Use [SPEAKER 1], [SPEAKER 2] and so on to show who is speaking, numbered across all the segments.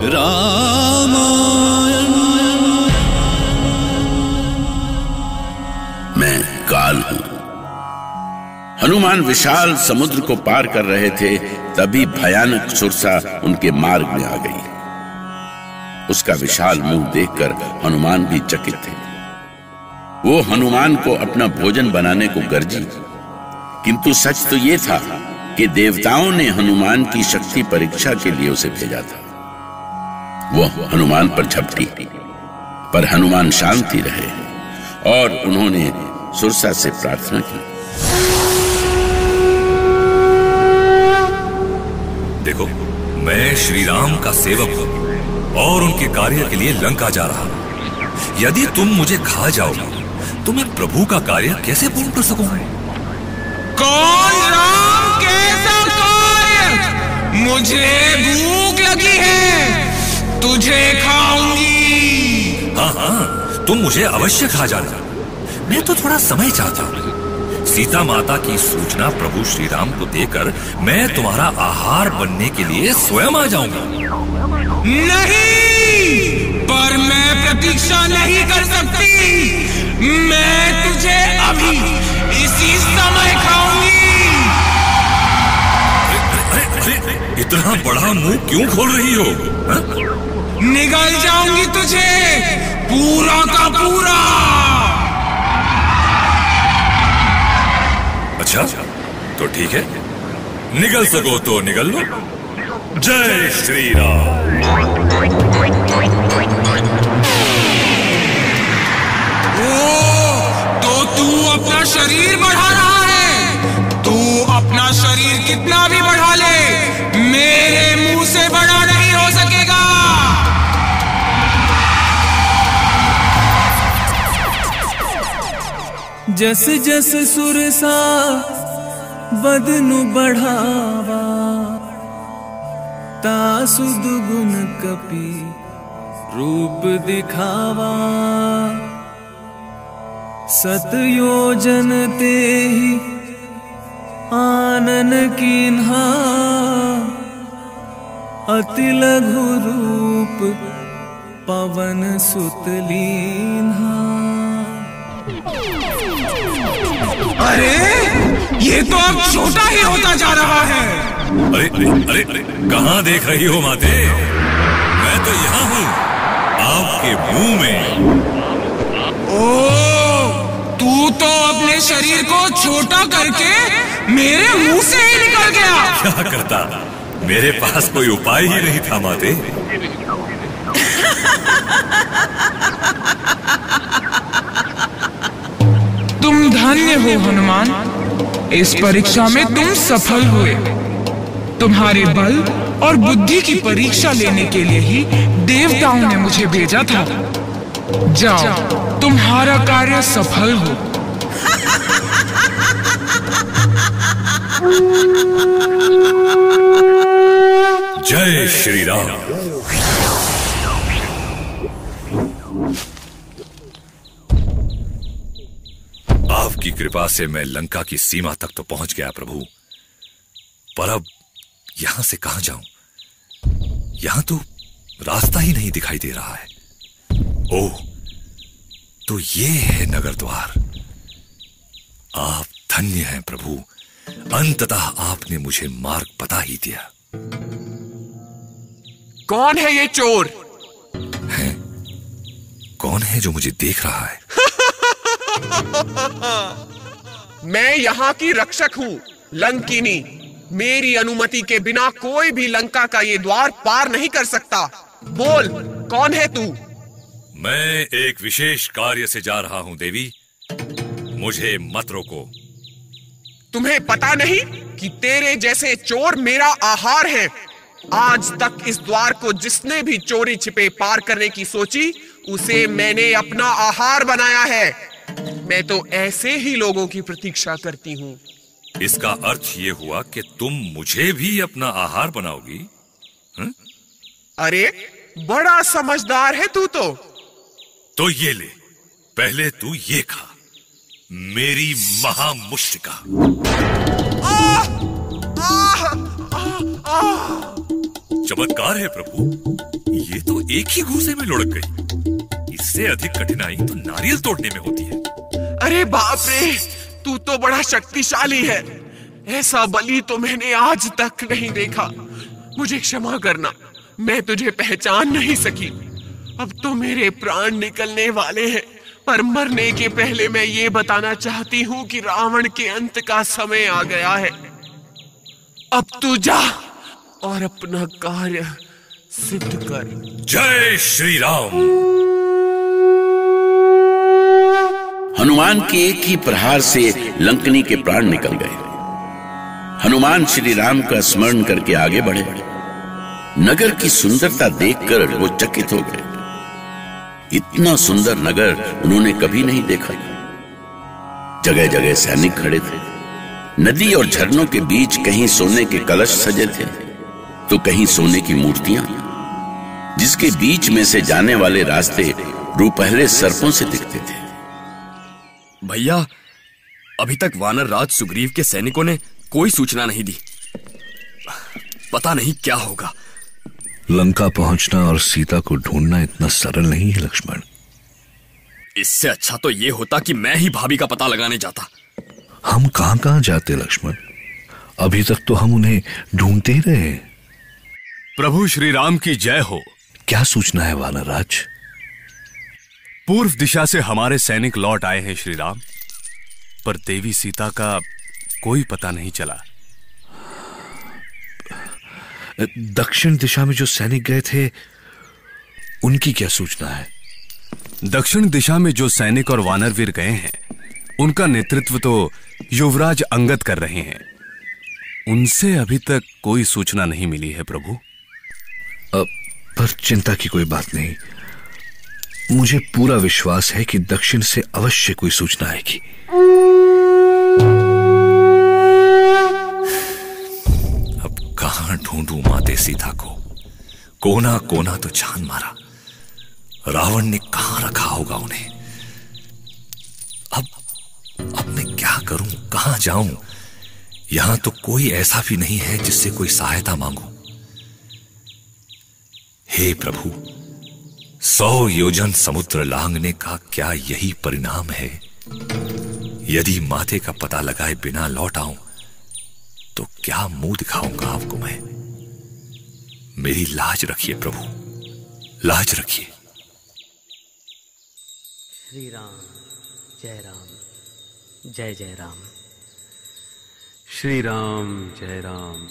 [SPEAKER 1] रामायण।
[SPEAKER 2] मैं काल हूं। हनुमान विशाल समुद्र को पार कर रहे थे, तभी भयानक सुरसा उनके मार्ग में आ गई। उसका विशाल मुंह देखकर हनुमान भी चकित थे। वो हनुमान को अपना भोजन बनाने को गरजी, किंतु सच तो ये था कि देवताओं ने हनुमान की शक्ति परीक्षा के लिए उसे भेजा था। वो हनुमान पर झपटी, पर हनुमान शांत ही रहे और उन्होंने सुरसा से प्रार्थना की।
[SPEAKER 3] देखो, मैं श्री राम का सेवक हूं और उनके कार्य के लिए लंका जा रहा हूं। यदि तुम मुझे खा जाओगे तो मैं प्रभु का कार्य कैसे पूर्ण कर सकूंगा?
[SPEAKER 4] कौन राम कैसा कार्य? मुझे भूख लगी है, तुझे खाऊंगी।
[SPEAKER 3] हाँ हाँ, तुम मुझे अवश्य खा जाना। मैं तो थोड़ा समय चाहता हूँ। सीता माता की सूचना प्रभु श्री राम को देकर मैं तुम्हारा आहार बनने के लिए स्वयं आ जाऊंगा।
[SPEAKER 4] नहीं, पर मैं प्रतीक्षा नहीं कर सकती। मैं तुझे अभी इसी समय खाऊंगी।
[SPEAKER 3] अरे, इतना बड़ा मुंह क्यों खोल रही हो? हा?
[SPEAKER 4] निगल जाऊंगी तुझे पूरा का पूरा।
[SPEAKER 3] अच्छा, तो ठीक है, निगल सको तो निगल लो। जय श्री राम।
[SPEAKER 4] ओ, तो तू अपना शरीर बढ़ा रहा है। तू अपना शरीर कितना भी बढ़ा ले, मेरे मुंह से बड़ा नहीं हो सकेगा।
[SPEAKER 1] जस जस सुरसा बदनु बढ़ावा, तासु दुगुन कपि रूप दिखावा। सतयोजन तेहि आनन कीन्हा, अति लघु रूप पवन सुत लीन्हा।
[SPEAKER 4] अरे, ये तो अब छोटा ही होता जा रहा है।
[SPEAKER 3] अरे अरे अरे, अरे कहाँ देख रही हो माते? मैं तो यहाँ हूँ, आपके मुंह में।
[SPEAKER 4] ओ, तू तो अपने शरीर को छोटा करके मेरे मुंह से ही निकल गया।
[SPEAKER 3] क्या करता, मेरे पास कोई उपाय ही नहीं था माते।
[SPEAKER 4] तुम धन्य हो हनुमान, इस परीक्षा में तुम सफल हुए। तुम्हारे बल और बुद्धि की परीक्षा लेने के लिए ही देवताओं ने मुझे भेजा था। जाओ, तुम्हारा कार्य सफल हो।
[SPEAKER 3] जय श्री राम। आपकी कृपा से मैं लंका की सीमा तक तो पहुंच गया प्रभु, पर अब यहां से कहां जाऊं? यहां तो रास्ता ही नहीं दिखाई दे रहा है। ओह, तो ये है नगर द्वार। आप धन्य हैं प्रभु, अंततः आपने मुझे मार्ग बता ही दिया।
[SPEAKER 4] कौन है ये चोर?
[SPEAKER 3] हैं? कौन है जो मुझे देख रहा है?
[SPEAKER 5] मैं यहाँ की रक्षक हूँ, लंकिनी। मेरी अनुमति के बिना कोई भी लंका का ये द्वार पार नहीं कर सकता। बोल, कौन है तू?
[SPEAKER 3] मैं एक विशेष कार्य से जा रहा हूँ देवी, मुझे मत रोको।
[SPEAKER 5] तुम्हें पता नहीं कि तेरे जैसे चोर मेरा आहार है। आज तक इस द्वार को जिसने भी चोरी छिपे पार करने की सोची, उसे मैंने अपना आहार बनाया है। मैं तो ऐसे ही लोगों की प्रतीक्षा करती हूँ।
[SPEAKER 3] इसका अर्थ ये हुआ कि तुम मुझे भी अपना आहार बनाओगी?
[SPEAKER 5] अरे, बड़ा समझदार है तू तो
[SPEAKER 3] ये ले, पहले तू ये खा, मेरी महामुष्टिका। चमत्कार है प्रभु, एक ही घूसे में लुढ़क गई। इससे अधिक कठिनाई तो नारियल तोड़ने में होती है।
[SPEAKER 5] अरे बाप रे, तू तो बड़ा शक्तिशाली है। ऐसा बलि तो मैंने आज तक नहीं देखा। मुझे क्षमा करना, मैं तुझे पहचान नहीं सकी। अब तो मेरे प्राण निकलने वाले हैं, पर मरने के पहले मैं ये बताना चाहती हूँ कि रावण के अंत का समय आ गया है। अब तू जा और अपना कार्य सिद्ध कर।
[SPEAKER 3] जय श्री राम।
[SPEAKER 2] हनुमान के एक ही प्रहार से लंकनी के प्राण निकल गए। हनुमान श्री राम का स्मरण करके आगे बढ़े। नगर की सुंदरता देखकर वो चकित हो गए। इतना सुंदर नगर उन्होंने कभी नहीं देखा। जगह जगह सैनिक खड़े थे। नदी और झरनों के बीच कहीं सोने के कलश सजे थे तो कहीं सोने की मूर्तियां, जिसके बीच में से जाने वाले रास्ते रुपहले सर्पों से दिखते थे।
[SPEAKER 6] भैया, अभी तक वानर राज सुग्रीव के सैनिकों ने कोई सूचना नहीं दी। पता नहीं क्या होगा।
[SPEAKER 7] लंका पहुंचना और सीता को ढूंढना इतना सरल नहीं है लक्ष्मण।
[SPEAKER 6] इससे अच्छा तो ये होता कि मैं ही भाभी का पता लगाने जाता।
[SPEAKER 7] हम कहां कहां जाते लक्ष्मण? अभी तक तो हम उन्हें ढूंढते ही रहे।
[SPEAKER 8] प्रभु श्री राम की जय हो।
[SPEAKER 7] क्या सूचना है वानरराज?
[SPEAKER 8] पूर्व दिशा से हमारे सैनिक लौट आए हैं श्री राम, पर देवी सीता का कोई पता नहीं चला।
[SPEAKER 7] दक्षिण दिशा में जो सैनिक गए थे उनकी क्या सूचना है?
[SPEAKER 8] दक्षिण दिशा में जो सैनिक और वानरवीर गए हैं उनका नेतृत्व तो युवराज अंगद कर रहे हैं। उनसे अभी तक कोई सूचना नहीं मिली है प्रभु।
[SPEAKER 7] पर चिंता की कोई बात नहीं। मुझे पूरा विश्वास है कि दक्षिण से अवश्य कोई सूचना आएगी।
[SPEAKER 3] अब कहां ढूंढूं माते सीता को? कोना कोना तो छान मारा। रावण ने कहां रखा होगा उन्हें? अब मैं क्या करूं, कहां जाऊं? यहां तो कोई ऐसा भी नहीं है जिससे कोई सहायता मांगू। हे प्रभु, 100 योजन समुद्र लांघने का क्या यही परिणाम है? यदि माते का पता लगाए बिना लौट आऊं तो क्या मुंह दिखाऊंगा आपको मैं? मेरी लाज रखिए प्रभु, लाज रखिए।
[SPEAKER 9] श्री राम जय राम, जय जय राम। श्री राम जय राम,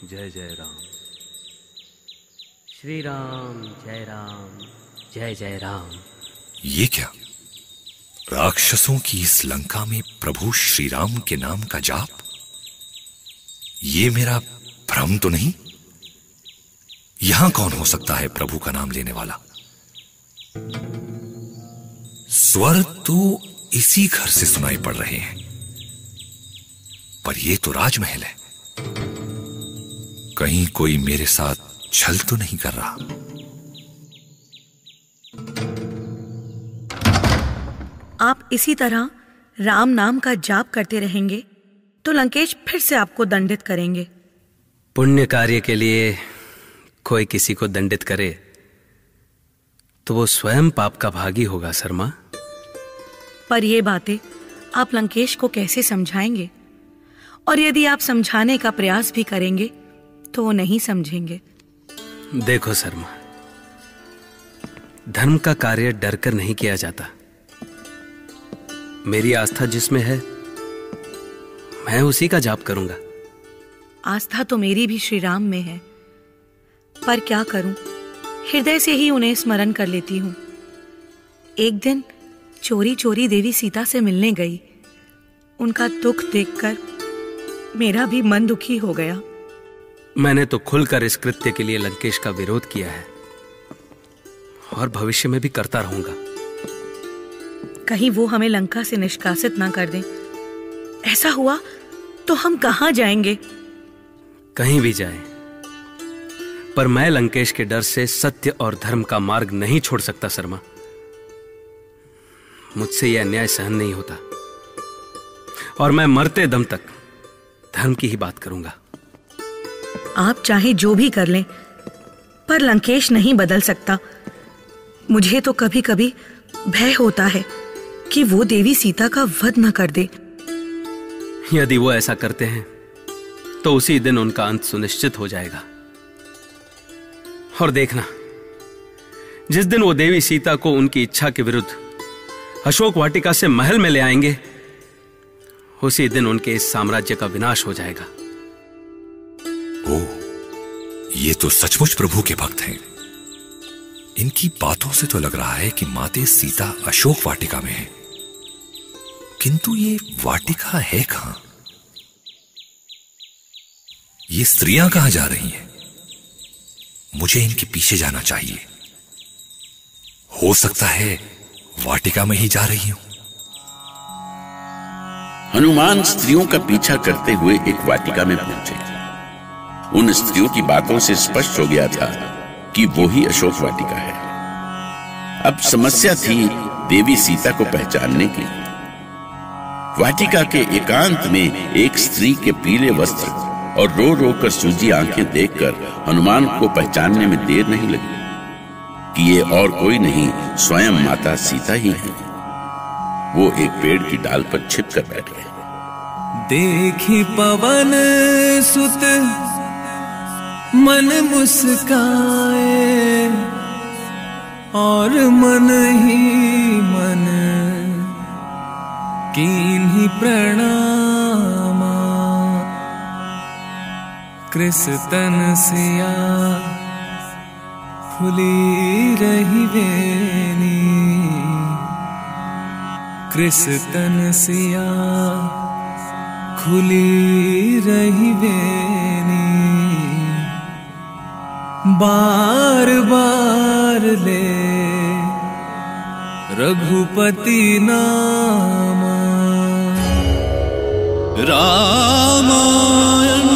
[SPEAKER 9] जय जय राम। श्री राम जय राम, जय जय राम।
[SPEAKER 3] ये क्या? राक्षसों की इस लंका में प्रभु श्री राम के नाम का जाप? ये मेरा भ्रम तो नहीं? यहां कौन हो सकता है प्रभु का नाम लेने वाला? स्वर तो इसी घर से सुनाई पड़ रहे हैं, पर यह तो राजमहल है। कहीं कोई मेरे साथ छल तो नहीं कर रहा?
[SPEAKER 10] आप इसी तरह राम नाम का जाप करते रहेंगे तो लंकेश फिर से आपको दंडित करेंगे।
[SPEAKER 9] पुण्य कार्य के लिए कोई किसी को दंडित करे तो वो स्वयं पाप का भागी होगा शर्मा।
[SPEAKER 10] पर ये बातें आप लंकेश को कैसे समझाएंगे? और यदि आप समझाने का प्रयास भी करेंगे तो वो नहीं समझेंगे।
[SPEAKER 9] देखो शर्मा, धर्म का कार्य डरकर नहीं किया जाता। मेरी आस्था जिसमें है मैं उसी का जाप करूंगा।
[SPEAKER 10] आस्था तो मेरी भी श्री राम में है, पर क्या करूं, हृदय से ही उन्हें स्मरण कर लेती हूं। एक दिन चोरी चोरी देवी सीता से मिलने गई। उनका दुख देखकर मेरा भी मन दुखी हो गया।
[SPEAKER 9] मैंने तो खुलकर इस कृत्य के लिए लंकेश का विरोध किया है और भविष्य में भी करता रहूंगा।
[SPEAKER 10] कहीं वो हमें लंका से निष्कासित ना कर दें। ऐसा हुआ तो हम कहां जाएंगे?
[SPEAKER 9] कहीं भी जाएं, पर मैं लंकेश के डर से सत्य और धर्म का मार्ग नहीं छोड़ सकता शर्मा। मुझसे यह अन्याय सहन नहीं होता और मैं मरते दम तक धर्म की ही बात करूंगा।
[SPEAKER 10] आप चाहे जो भी कर लें, पर लंकेश नहीं बदल सकता। मुझे तो कभी कभी भय होता है कि वो देवी सीता का वध न कर दे।
[SPEAKER 9] यदि वो ऐसा करते हैं तो उसी दिन उनका अंत सुनिश्चित हो जाएगा। और देखना, जिस दिन वो देवी सीता को उनकी इच्छा के विरुद्ध अशोक वाटिका से महल में ले आएंगे, उसी दिन उनके इस साम्राज्य का विनाश हो जाएगा।
[SPEAKER 3] ओ, ये तो सचमुच प्रभु के भक्त हैं। इनकी बातों से तो लग रहा है कि माते सीता अशोक वाटिका में है, किंतु ये वाटिका है कहां? ये स्त्रियां कहां जा रही हैं? मुझे इनके पीछे जाना चाहिए। हो सकता है वाटिका में ही जा रही हूं।
[SPEAKER 2] हनुमान स्त्रियों का पीछा करते हुए एक वाटिका में पहुंचे। उन स्त्रियों की बातों से स्पष्ट हो गया था कि वो ही अशोक वाटिका है। अब समस्या थी देवी सीता को पहचानने की। वाटिका के एकांत में एक स्त्री के पीले वस्त्र और रो रो कर सूजी आंखें देखकर हनुमान को पहचानने में देर नहीं लगी कि ये और कोई नहीं, स्वयं माता सीता ही है। वो एक पेड़ की डाल पर छिप कर बैठे।
[SPEAKER 1] देखी पवन सुत मन मुस्काए और मन ही मन कीन्ही प्रणामा। कृष्ण सिया खुली रही बेनी, कृष्ण सिया खुली रही बेनी। बार बार ले रघुपति नामा। रामायण